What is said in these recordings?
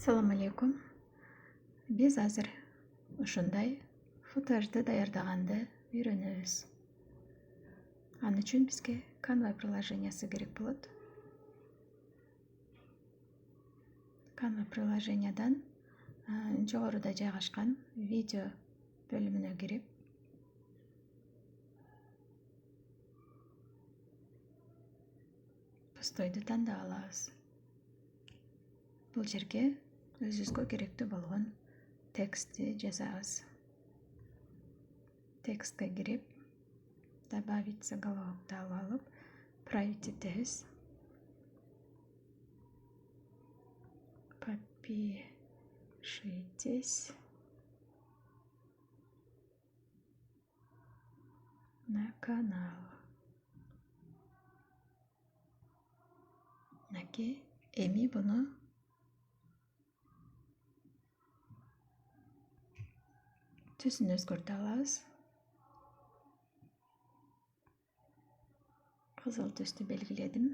Салам алейкум. Биз азыр ушундай футажды даярдаганды үйрөнөбүз. Ал үчүн бизге Canva приложениясы керек болот. Canva приложениядан жогоруда жайгашкан видео бөлүмүнө кирип, постойду тандап алабыз. Бул жерге өзүбүзгө керектүү болгон текстти жазабыз. Текстке кирип, добавить заголовокты алып, править этебиз. Подпишитесь на канал. Мынакей, эми буну түсүн өзгөртө алабыз. Кызыл түстү белгиледим.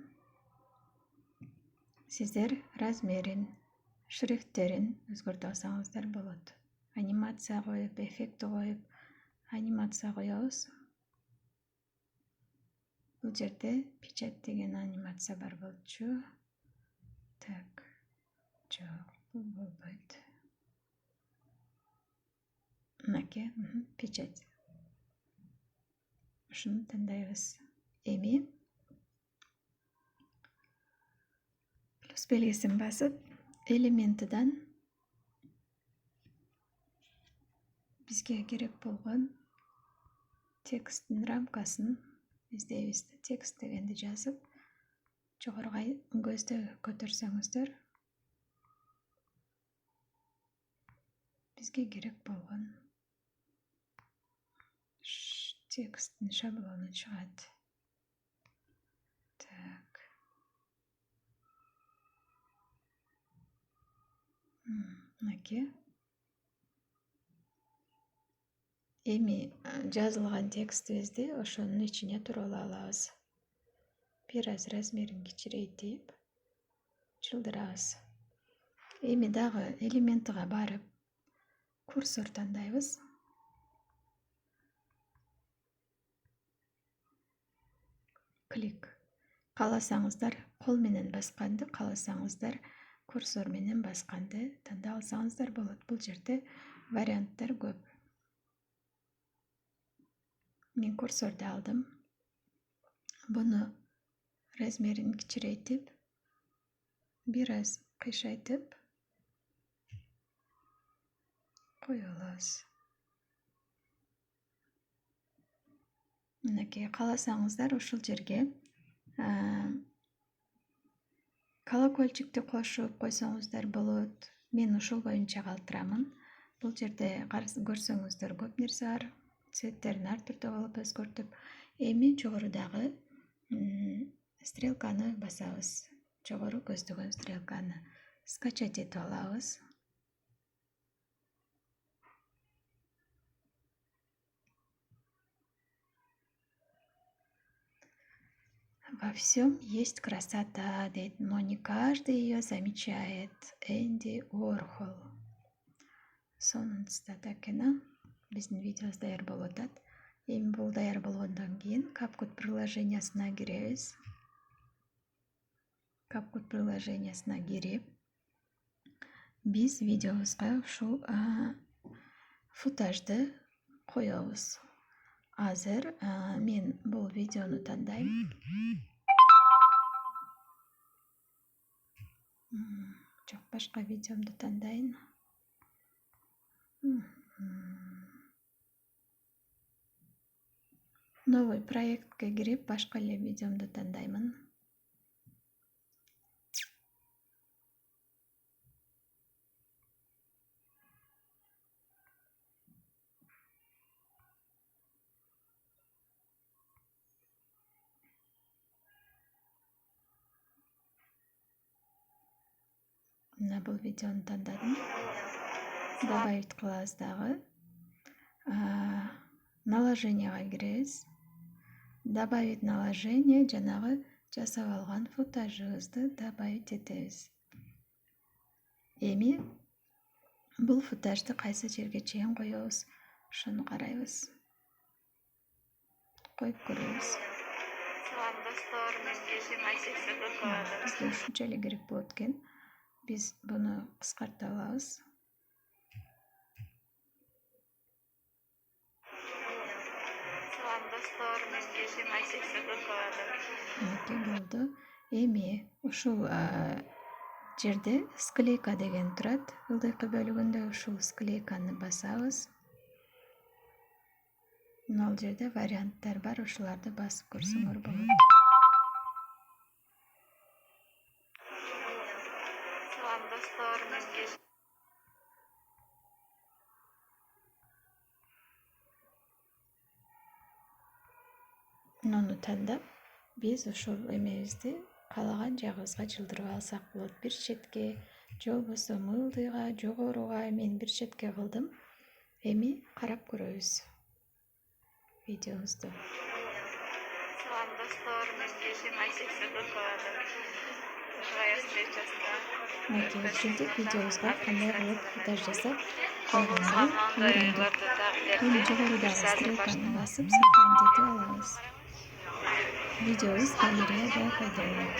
Сиздер размерин, шрифттерин өзгөртө алсаңыздар болот. Анимация коюп, эффекти коюп, анимация коебуз. Бул жерде печать деген анимация бар болчу. Так, жок, бул болбойт. Мынакей, печать. Ушуну тандайбыз. Эми плюс белгисин басып, элементидан бизге керек болгон тексттин рамкасын издейбиз. Текст дегенди жазып, жогоруга көздө көтөрсөңүздөр, бизге керек болгон тексттин шаблону чыгат. Так. Мынакей. Эми жазылган текстибизди ошонун ичине туруп алабыз. Бир аз размерин кичирейтип, чылдырабыз. Эми дагы элементига барып, курсор тандайбыз. Клик. Кааласаңыздар кол менен басканды, кааласаңыздар курсор менен басканды тандап алсаңыздар болот. Бул жерде варианттар көп. Мен курсорду алдым. Буну размерин кичирейтип, бир аз кыйшайтып кое алабыз. Мынакей, кааласаңыздар ушул жерге колокольчикти кошуп койсоңуздар болот. Мен ушул боюнча калтырамын. Бул жерде көрсөңүздөр көп нерсе бар. Цветтерин ар түрдүү кылып өзгөртүп. Эми жогорудагы стрелканы басабыз. Жогору көздөгөн стрелканы скачать этип алабыз. Во всем есть красота, дейт, но не каждый ее замечает. Энди Уорхол. Сонунча так эна. Биздин видеобуз даяр болуп атат. Эми бул даяр болгондон кийин CapCut приложениясына киребиз. CapCut приложениясына кирип, биз видеобузга ушул футажды коебуз. Азыр мен бул видеону тандайм. Жок, башка видеомду тандайын. Новый проектке кирип, башка эле видеомду тандаймын. Мына бул видеону тандадым. Добавить кылабыз дагы. Наложенияга киребиз. Добавить наложение, жанагы жасап алган футажыбызды добавить этебиз. Эми бул футажды кайсы жерге чейин коебуз, ошону карайбыз. Коюп көрөбүз. Салам достор, мен есим Айсексен Докалады. Бизге ушунча эле керек болот экен. Биз буну кыскарта алабыз. Салам достор, мен есим Айсексен Докалады. Мынакей болду. Эми ушул жерде склейка деген турат. Ылдыйкы бөлүгүндө ушул склейканы басабыз. Ал жерде варианттар бар, ошолорду басып көрсөңөр болот. Салам достор, мен есим Муну тандап, биз ушул эмебизди каалаган жагыбызга жылдырып алсак болот. Бир четке же болбосо мылдыйга, жогоруга мен бир четке кылдым. Эми карап көрөбүз видеобузду. Салам достор, мен есим Айсексен Докалады. Живая встречаста. Мынакей ушинтип видеобузга кандай кылып футаж жасап Колубузга койгонду мындай үйрөндүк. ыйларды Эми так жогорудагы стрелканы басып сохранить этип алабыз. Видеобуз галереяда пайда болот.